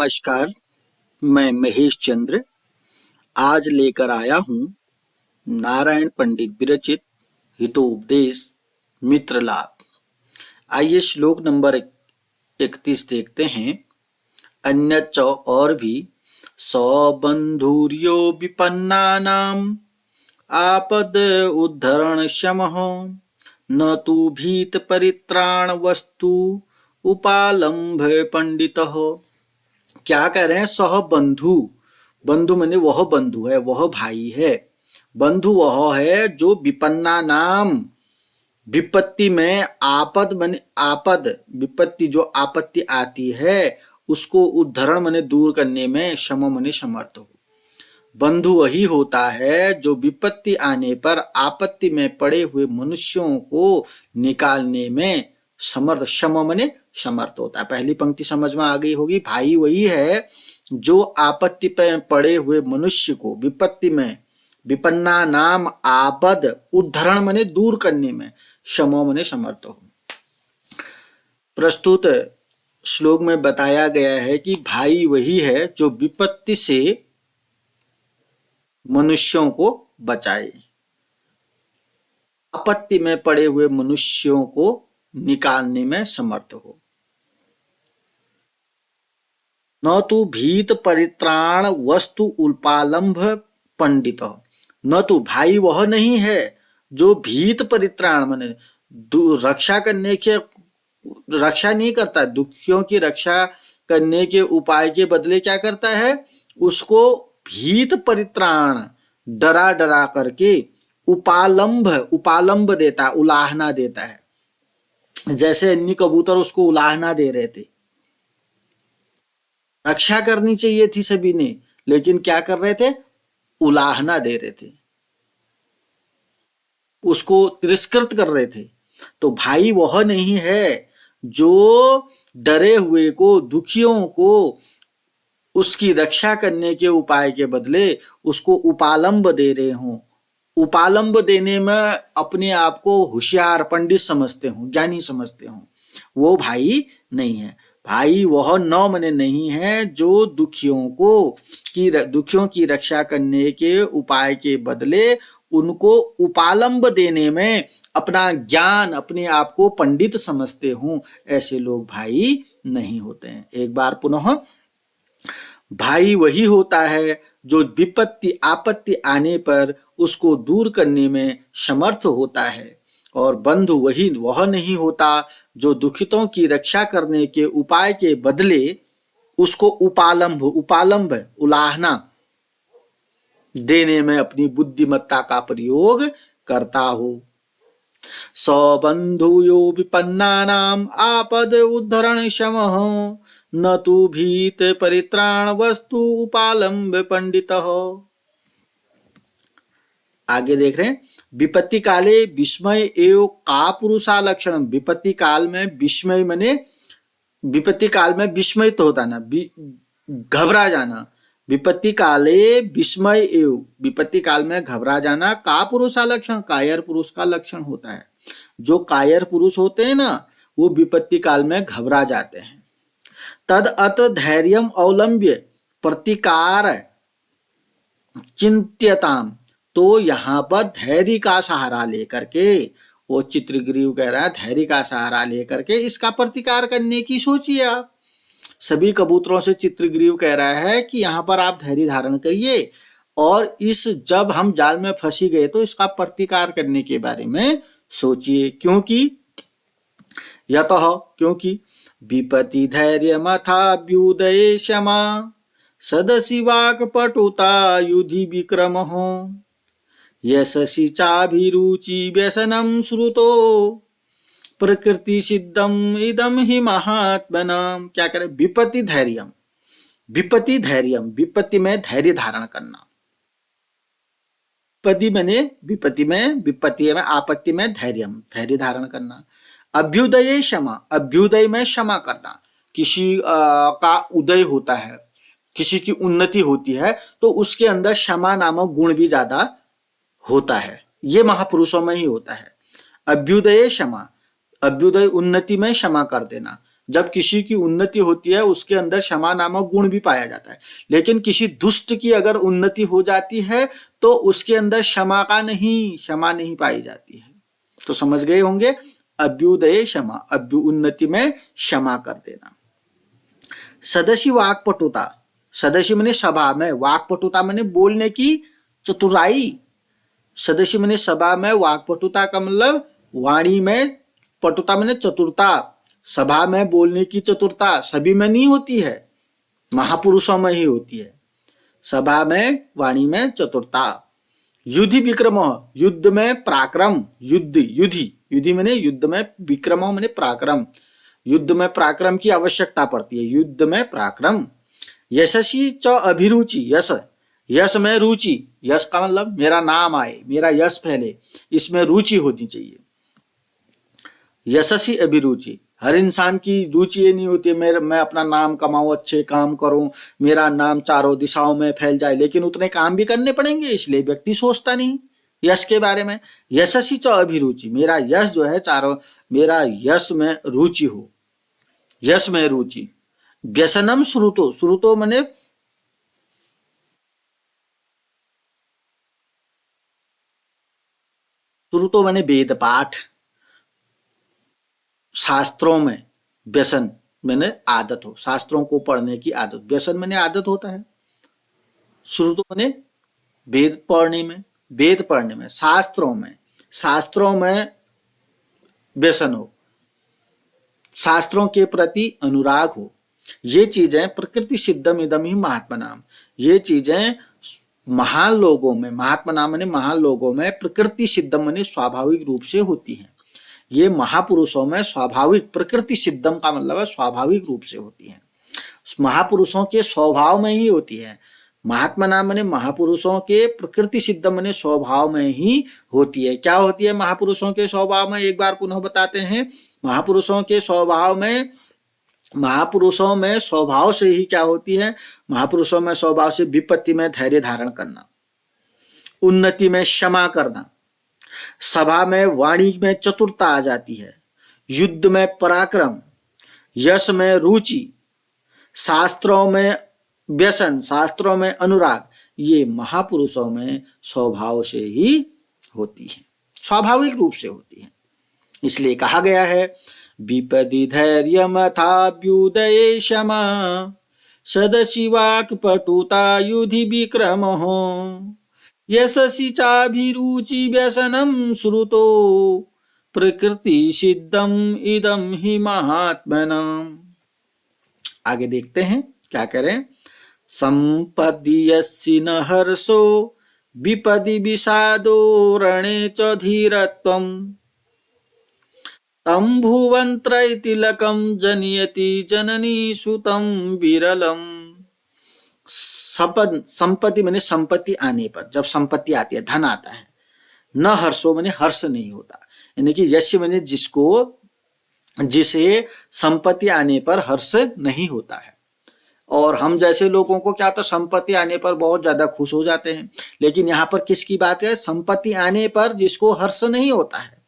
नमस्कार, मैं महेश चंद्र आज लेकर आया हूँ नारायण पंडित विरचित हितोपदेश मित्र लाभ। आइए श्लोक नंबर 31 देखते हैं। अन्यच्च और भी सौबंधुर्यो विपन्नानाम आपद उद्धरण शमः न तु भीत परित्राण वस्तु उपालंभ पंडितः। क्या कह रहे हैं? सह बंधु, बंधु माने वह बंधु है, वह भाई है। बंधु वह है जो विपन्ना नाम, विपत्ति में आपद माने आपद, विपत्ति जो आपत्ति आती है उसको उद्धरण माने दूर करने में, शम माने समर्थ हो। बंधु वही होता है जो विपत्ति आने पर आपत्ति में पड़े हुए मनुष्यों को निकालने में समर्थ, शम माने समर्थ होता है। पहली पंक्ति समझ में आ गई होगी। भाई वही है जो आपत्ति पे पड़े हुए मनुष्य को विपत्ति में, विपन्ना नाम आपद उद्धरण माने दूर करने में, शमो माने समर्थ हो। प्रस्तुत श्लोक में बताया गया है कि भाई वही है जो विपत्ति से मनुष्यों को बचाए, आपत्ति में पड़े हुए मनुष्यों को निकालने में समर्थ हो। न तो भीत परित्राण वस्तु उपालंभ पंडित, न तो भाई वह नहीं है जो भीत परित्राण माने रक्षा करने के, रक्षा नहीं करता, दुखियों की रक्षा करने के उपाय के बदले क्या करता है? उसको भीत परित्राण, डरा डरा करके उपालंभ, उपालंभ देता, उलाहना देता है। जैसे अन्य कबूतर उसको उलाहना दे रहे थे। रक्षा करनी चाहिए थी सभी ने, लेकिन क्या कर रहे थे? उलाहना दे रहे थे, उसको तिरस्कृत कर रहे थे। तो भाई वह नहीं है जो डरे हुए को, दुखियों को उसकी रक्षा करने के उपाय के बदले उसको उपालंब दे रहे हों। उपालंब देने में अपने आप को होशियार, पंडित समझते हों, ज्ञानी समझते हों, वो भाई नहीं है। भाई वह न माने नहीं है जो दुखियों की रक्षा करने के उपाय के बदले उनको उपालंब देने में अपना ज्ञान, अपने आप को पंडित समझते हों। ऐसे लोग भाई नहीं होते हैं। एक बार पुनः, भाई वही होता है जो विपत्ति आपत्ति आने पर उसको दूर करने में समर्थ होता है, और बंधु वह नहीं होता जो दुखितों की रक्षा करने के उपाय के बदले उसको उपालंभ, उपालंभ उलाहना देने में अपनी बुद्धिमत्ता का प्रयोग करता हो। सौबंधुयो विपन्नानाम आपद उद्धरण शमः न तु भीत परित्राण वस्तु उपालंब पंडितः। आगे देख रहे हैं। विपत्ति काले विस्मय एवं का पुरुषा लक्षण। विपत्ति काल में विस्मय माने, विपत्ति काल में विस्मयित होता ना, घबरा जाना। विपत्ति काले विस्मय एवं, विपत्ति काल में घबरा जाना का पुरुषा लक्षण, कायर पुरुष का लक्षण होता है। जो कायर पुरुष होते हैं ना, वो विपत्ति काल में घबरा जाते हैं। तद अत्र धैर्यम अवलंब्य प्रतिकार चिंत्यताम, तो यहाँ पर धैर्य का सहारा लेकर के, वो चित्रग्रीव कह रहा है धैर्य का सहारा लेकर के इसका प्रतिकार करने की सोचिए आप। सभी कबूतरों से चित्रग्रीव कह रहा है कि यहाँ पर आप धैर्य धारण करिए, और इस जब हम जाल में फंसी गए तो इसका प्रतिकार करने के बारे में सोचिए। क्योंकि यतः, क्योंकि विपत्ति धैर्य मथाभ्युदये क्षमा सदसि वाक् पटुता युधि विक्रम हो यशसि चाभिरुचि व्यसनम श्रुतो प्रकृति सिद्धम इदम ही महात्मनाम। क्या करें? विपत्ति धैर्यम, विपत्ति धैर्यम, विपत्ति में धैर्य धारण करना। विपत्ति मैंने विपत्ति में आपत्ति में धैर्यम, धैर्य धारण करना। अभ्युदय क्षमा, अभ्युदय में क्षमा करना। किसी का उदय होता है, किसी की उन्नति होती है, तो उसके अंदर क्षमा नामक गुण भी ज्यादा होता है। ये महापुरुषों में ही होता है। अभ्युदय क्षमा, अभ्युदय उन्नति में क्षमा कर देना। जब किसी की उन्नति होती है उसके अंदर क्षमा नामक गुण भी पाया जाता है, लेकिन किसी दुष्ट की अगर उन्नति हो जाती है तो उसके अंदर क्षमा नहीं पाई जाती है। तो समझ गए होंगे, अभ्युदय क्षमा, उन्नति में क्षमा कर देना। सदस्य वाक्पटुता, सदस्य मैंने सभा में, वाक्पटुता मैंने बोलने की चतुराई। सदस्य मैंने सभा में, वाक्पटुता का मतलब वाणी में, पटुता मैंने चतुरता। सभा में बोलने की चतुरता सभी में नहीं होती है, महापुरुषों में ही होती है। सभा में, वाणी में चतुरता। युधि विक्रम, युद्ध में पराक्रम, युद्धि मैंने युद्ध में, विक्रम मैंने पराक्रम, युद्ध में पराक्रम की आवश्यकता पड़ती है, युद्ध में पराक्रम। यशस्वी च अभिरुचि, यश में रुचि, यश का मतलब मेरा नाम आए, मेरा यश फैले, इसमें रुचि होनी चाहिए। यशस्वी अभिरुचि, हर इंसान की रुचि ये नहीं होती है मैं अपना नाम कमाऊं, अच्छे काम करूं, मेरा नाम चारों दिशाओं में फैल जाए, लेकिन उतने काम भी करने पड़ेंगे, इसलिए व्यक्ति सोचता नहीं यश के बारे में। यशस्वी च अभिरुचि, मेरा यश जो है चारों, मेरा यश में रुचि हो, यश में रुचि। व्यसनम श्रुतो मैंने वेद पाठ, शास्त्रों में, व्यसन मैंने आदत हो, शास्त्रों को पढ़ने की आदत, व्यसन मैंने आदत होता है। श्रुतो मैंने वेद पढ़ने में, शास्त्रों में व्यसन हो, शास्त्रों के प्रति अनुराग हो। ये चीजें प्रकृति सिद्धम इदम ही महात्मा नाम, ये चीजें महान लोगों में, महात्मा नाम माने महान लोगों में, प्रकृति सिद्धम माने स्वाभाविक रूप से होती हैं। ये महापुरुषों में स्वाभाविक, प्रकृति सिद्धम का मतलब है स्वाभाविक रूप से होती है, महापुरुषों के स्वभाव में ही होती है। महात्मा नाम माने महापुरुषों के, प्रकृति सिद्धम माने स्वभाव में ही होती है। क्या होती है महापुरुषों के स्वभाव में, एक बार पुनः बताते हैं। महापुरुषों के स्वभाव में, महापुरुषों में स्वभाव से ही क्या होती है, महापुरुषों में स्वभाव से विपत्ति में धैर्य धारण करना, उन्नति में क्षमा करना, सभा में वाणी में चतुरता आ जाती है, युद्ध में पराक्रम, यश में रुचि, शास्त्रों में व्यसन, शास्त्रों में अनुराग, ये महापुरुषों में स्वभाव से ही होती है, स्वाभाविक रूप से होती है। इसलिए कहा गया है विपदि धैर्यमथाभ्युदये क्षमा, सदसि वाक्पटुता युधि विक्रमो, यशसि चाभिरुचि व्यसनं श्रुतो, प्रकृति सिद्धम इदं हि महात्मनाम्। आगे देखते हैं क्या करें। संपदि यस्य न हर्षो, विपदि विषादो रणे च धीरत्वम्, तं भुवन् त्रैतिलकं जनयति जननी सुतं विरलम। संपत्ति मैंने संपत्ति आने पर, जब संपत्ति आती है, धन आता है, न हर्षो मैंने हर्ष नहीं होता, यानी कि यश मैंने जिसे संपत्ति आने पर हर्ष नहीं होता है। और हम जैसे लोगों को क्या होता, संपत्ति आने पर बहुत ज्यादा खुश हो जाते हैं, लेकिन यहाँ पर किसकी बात है, संपत्ति आने पर जिसको हर्ष नहीं होता है,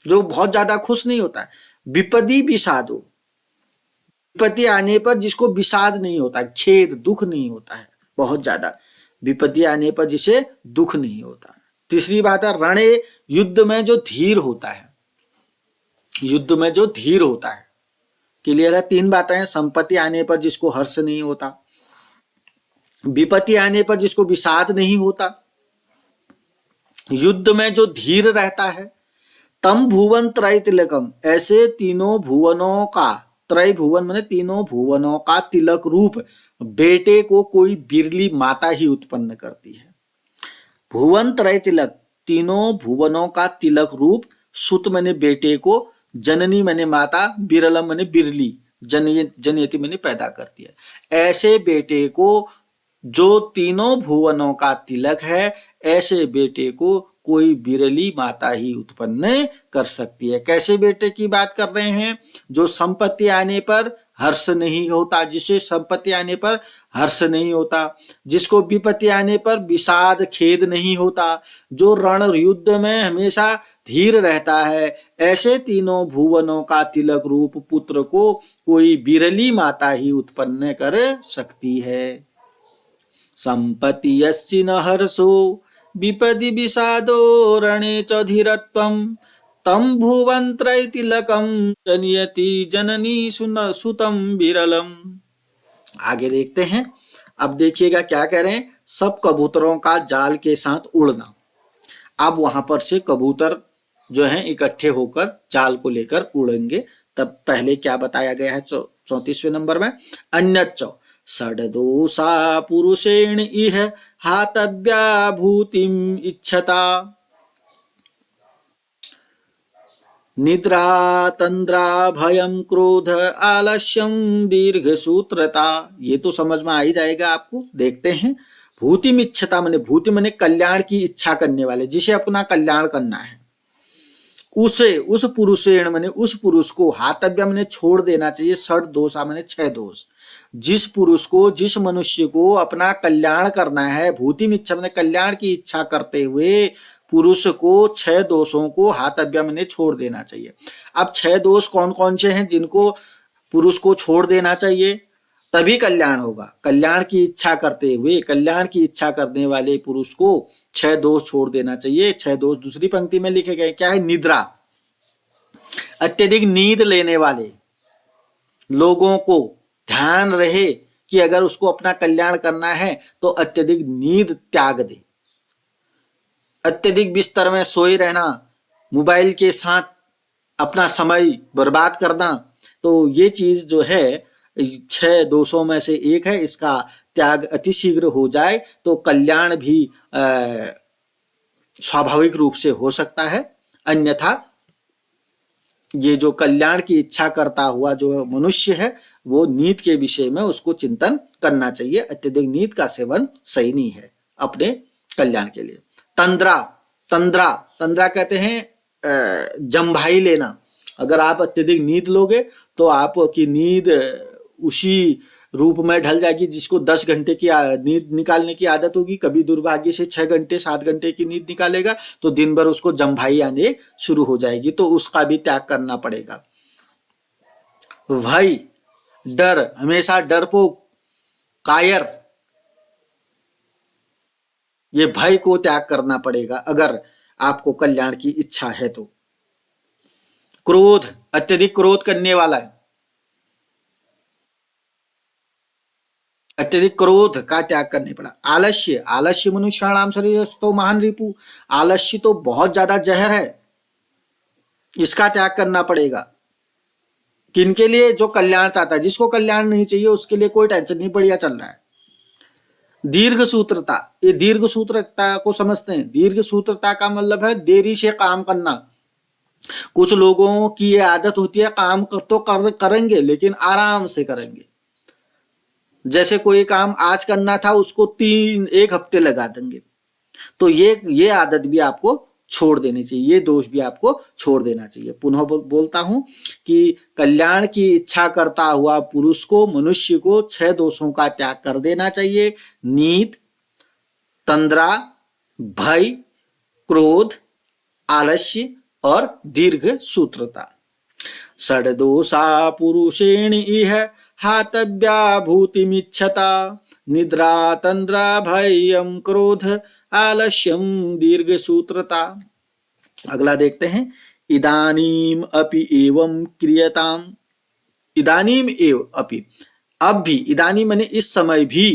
जो बहुत ज्यादा खुश नहीं होता है। विपदि विषादो, विपत्ति आने पर जिसको विषाद नहीं होता, खेद दुख नहीं होता है बहुत ज्यादा, विपत्ति आने पर जिसे दुख नहीं होता। तीसरी बात है रणे, युद्ध में जो धीर होता है, युद्ध में जो धीर होता है। क्लियर है, तीन बातें हैं, संपत्ति आने पर जिसको हर्ष नहीं होता, विपत्ति आने पर जिसको विषाद नहीं होता, युद्ध में जो धीर रहता है। तम भुवन त्रय तिलकम, ऐसे तीनों भुवनों का, त्रय भुवन माने तीनों भुवनों का तिलक रूप बेटे को कोई बिरली माता ही उत्पन्न करती है। भुवन त्रय तिलक, तीनों भुवनों का तिलक रूप, सुत माने बेटे को, जननी माने माता, बिरलम माने बिरली, जनयति माने पैदा करती है। ऐसे बेटे को जो तीनों भुवनों का तिलक है, ऐसे बेटे को कोई बिरली माता ही उत्पन्न कर सकती है। कैसे बेटे की बात कर रहे हैं, जो संपत्ति आने पर हर्ष नहीं होता, जिसे संपत्ति आने पर हर्ष नहीं होता, जिसको विपत्ति आने पर विषाद खेद नहीं होता, जो रण युद्ध में हमेशा धीर रहता है, ऐसे तीनों भुवनों का तिलक रूप पुत्र को कोई बिरली माता ही उत्पन्न कर सकती है। संपत्ति यस्य न हर्षो विपदि विषादो रणे च धीरत्वम् तम भुवंत्रय तिलकम जनयति जननी सुतम विरलम। आगे देखते हैं। अब देखिएगा क्या कह रहे हैं, सब कबूतरों का जाल के साथ उड़ना। अब वहां पर से कबूतर जो हैं इकट्ठे होकर जाल को लेकर उड़ेंगे। तब पहले क्या बताया गया है 34वें नंबर में, अन्यच्च षड्दोषा पुरुषेण इह हातव्या भूतिम इच्छता निद्रा तंद्रा भयम क्रोध आलस्यम दीर्घ सूत्रता। ये तो समझ में आ ही जाएगा आपको। देखते हैं। भूतिम इच्छता माने, भूति माने कल्याण की इच्छा करने वाले, जिसे अपना कल्याण करना है, उसे उस पुरुषेण माने उस पुरुष को, हातव्य माने छोड़ देना चाहिए, षड दोषा माने 6 दोष, जिस पुरुष को, जिस मनुष्य को अपना कल्याण करना है, भूतिम इच्छा माने कल्याण की इच्छा करते हुए पुरुष को 6 दोषों को हातव्य माने छोड़ देना चाहिए। अब 6 दोष कौन कौन से हैं जिनको पुरुष को छोड़ देना चाहिए, तभी कल्याण होगा। कल्याण की इच्छा करते हुए, कल्याण की इच्छा करने वाले पुरुष को 6 दोष छोड़ देना चाहिए। 6 दोष दूसरी पंक्ति में लिखे गए। क्या है? निद्रा, अत्यधिक नींद लेने वाले लोगों को ध्यान रहे कि अगर उसको अपना कल्याण करना है तो अत्यधिक नींद त्याग दे। अत्यधिक बिस्तर में सोए रहना, मोबाइल के साथ अपना समय बर्बाद करना, तो ये चीज जो है 6 दोषों में से एक है। इसका त्याग अतिशीघ्र हो जाए तो कल्याण भी स्वाभाविक रूप से हो सकता है। अन्यथा ये जो कल्याण की इच्छा करता हुआ जो मनुष्य है वो नींद के विषय में उसको चिंतन करना चाहिए। अत्यधिक नींद का सेवन सही नहीं है अपने कल्याण के लिए। तंद्रा, तंद्रा, तंद्रा कहते हैं जम्भाई लेना। अगर आप अत्यधिक नींद लोगे तो आपकी नींद उसी रूप में ढल जाएगी। जिसको 10 घंटे की नींद निकालने की आदत होगी, कभी दुर्भाग्य से 6 घंटे 7 घंटे की नींद निकालेगा तो दिन भर उसको जम्भाई आने शुरू हो जाएगी, तो उसका भी त्याग करना पड़ेगा। भय, डर, हमेशा डरपोक, कायर, ये भय को त्याग करना पड़ेगा अगर आपको कल्याण की इच्छा है तो। क्रोध, अत्यधिक क्रोध करने वाला है, अत्यधिक क्रोध का त्याग करने पड़ा। आलस्य, आलस्य मनुष्याणाम शरीरस्थो महान रिपु, आलस्य तो बहुत ज्यादा जहर है, इसका त्याग करना पड़ेगा। किनके लिए? जो कल्याण चाहता है। जिसको कल्याण नहीं चाहिए उसके लिए कोई टेंशन नहीं, बढ़िया चल रहा है। दीर्घ सूत्रता, ये दीर्घ सूत्रता को समझते हैं। दीर्घ सूत्रता का मतलब है देरी से काम करना। कुछ लोगों की ये आदत होती है काम करेंगे लेकिन आराम से करेंगे। जैसे कोई काम आज करना था उसको 1 हफ्ते लगा देंगे। तो ये आदत भी आपको छोड़ देनी चाहिए, ये दोष भी आपको छोड़ देना चाहिए। पुनः बोलता हूं कि कल्याण की इच्छा करता हुआ पुरुष को, मनुष्य को 6 दोषों का त्याग कर देना चाहिए। नींद, तंद्रा, भय, क्रोध, आलस्य और दीर्घ सूत्रता। षड्दोषा पुरुषेण इह हातव्या भूतिमिच्छता निद्रा तंद्रा भयम क्रोध आलस्यम दीर्घ सूत्रता। अगला देखते हैं। इदानीम अपि एवं क्रियताम, इदानीम एव अपि, अब भी, इदानीम माने इस समय भी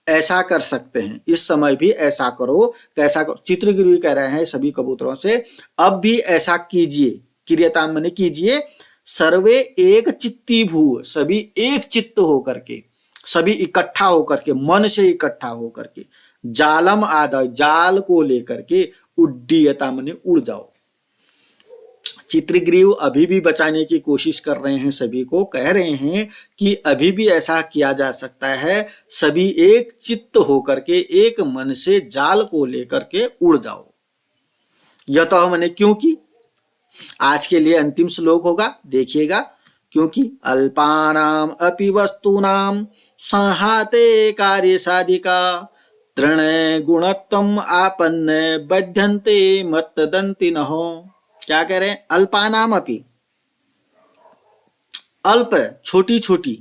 ऐसा कर सकते हैं, इस समय भी ऐसा करो। कैसा करो? चित्रगिरी कह रहे हैं सभी कबूतरों से, अब भी ऐसा कीजिए। क्रियताम माने कीजिए। सर्वे एक चित्ती भू, सभी एक चित्त होकर के, सभी इकट्ठा होकर के, मन से इकट्ठा होकर के, जालम आदा, जाल को लेकर के, उड्डीयता माने उड़ जाओ। चित्रग्रीव अभी भी बचाने की कोशिश कर रहे हैं, सभी को कह रहे हैं कि अभी भी ऐसा किया जा सकता है। सभी एक चित्त होकर के, एक मन से जाल को लेकर के उड़ जाओ। यतः माने क्योंकि। आज के लिए अंतिम श्लोक होगा, देखिएगा। क्योंकि अल्पानाम अपि वस्तूनाम संहाते कार्य साधिका त्रणय गुणत्वम आपन्न बध्यन्ते मत दंतिनहो। क्या कह रहे हैं? अल्पानाम अपि, अल्प छोटी छोटी,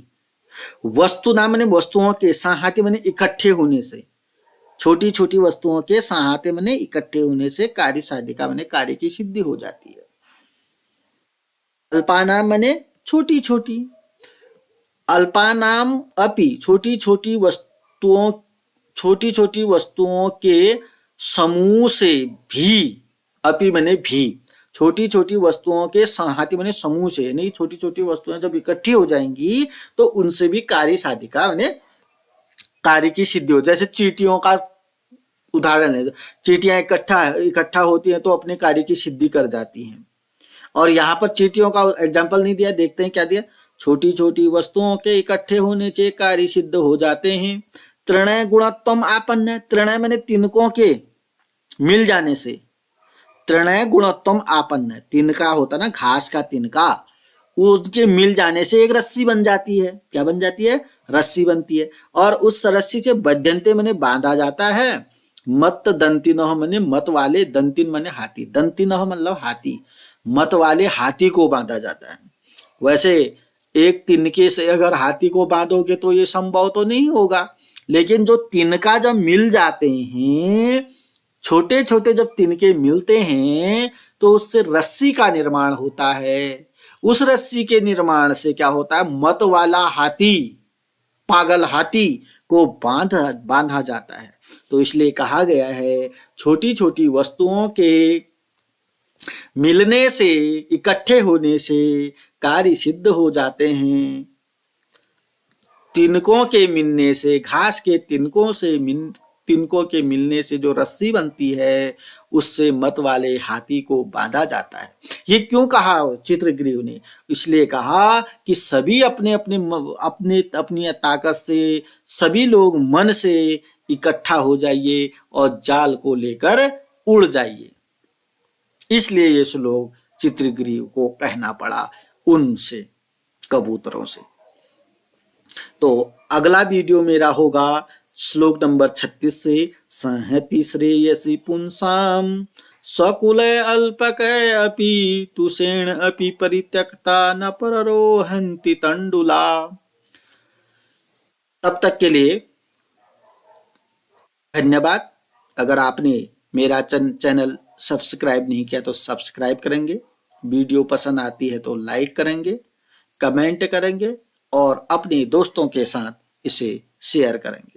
वस्तु नाम मैंने वस्तुओं के, संहाति मैंने इकट्ठे होने से, छोटी छोटी वस्तुओं के संहाते मैंने इकट्ठे होने से कार्य साधिका मैंने कार्य की सिद्धि हो जाती है। अल्पानाम मैंने छोटी छोटी, अल्पानाम अपि छोटी छोटी वस्तुओं के समूह से भी, अपि मैंने भी, छोटी छोटी वस्तुओं के संहाति मैंने समूह से, नहीं छोटी छोटी वस्तुएं जब इकट्ठी हो जाएंगी तो उनसे भी कार्य साधिका मैंने कार्य की सिद्धि हो। जैसे चींटियों का उदाहरण है, चींटियां इकट्ठा होती हैं तो अपने कार्य की सिद्धि कर जाती हैं। और यहाँ पर चींटियों का एग्जाम्पल नहीं दिया, देखते हैं क्या दिया। छोटी छोटी वस्तुओं के इकट्ठे होने से कार्य सिद्ध हो जाते हैं। त्रणय गुणत्वम आपन्न, त्रणय मैंने तिनकों के मिल जाने से, त्रणय गुणत्वम आपन्न, तिनका होता ना घास का तिनका, उसके मिल जाने से एक रस्सी बन जाती है। क्या बन जाती है? रस्सी बनती है। और उस रस्सी से बध्यन्ते मैंने बांधा जाता है। मत दंतिनह मैंने मत वाले, दंतिन मैंने हाथी, दंतिनह मतलब हाथी, मत वाले हाथी को बांधा जाता है। वैसे एक तिनके से अगर हाथी को बांधोगे तो ये संभव तो नहीं होगा, लेकिन जो तिनका जब मिल जाते हैं, छोटे छोटे जब तिनके मिलते हैं तो उससे रस्सी का निर्माण होता है। उस रस्सी के निर्माण से क्या होता है? मत वाला हाथी, पागल हाथी को बांधा जाता है। तो इसलिए कहा गया है छोटी छोटी वस्तुओं के मिलने से, इकट्ठे होने से कार्य सिद्ध हो जाते हैं। तिनकों के मिलने से, घास के तिनकों के मिलने से जो रस्सी बनती है उससे मत वाले हाथी को बांधा जाता है। ये क्यों कहा चित्रगृह ने? इसलिए कहा कि सभी अपने अपनी ताकत से, सभी लोग मन से इकट्ठा हो जाइए और जाल को लेकर उड़ जाइए। इसलिए ये श्लोक चित्रगृह को कहना पड़ा उनसे, कबूतरों से। तो अगला वीडियो मेरा होगा श्लोक नंबर 36 से। संहति श्रेयसी पुंसाम सकुल अल्पकय अपि तुषेण अपि परित्यक्ता न पररोहन्ति तंडुला। तब तक के लिए धन्यवाद। अगर आपने मेरा चैनल सब्सक्राइब नहीं किया तो सब्सक्राइब करेंगे, वीडियो पसंद आती है तो लाइक करेंगे, कमेंट करेंगे और अपने दोस्तों के साथ इसे शेयर करेंगे।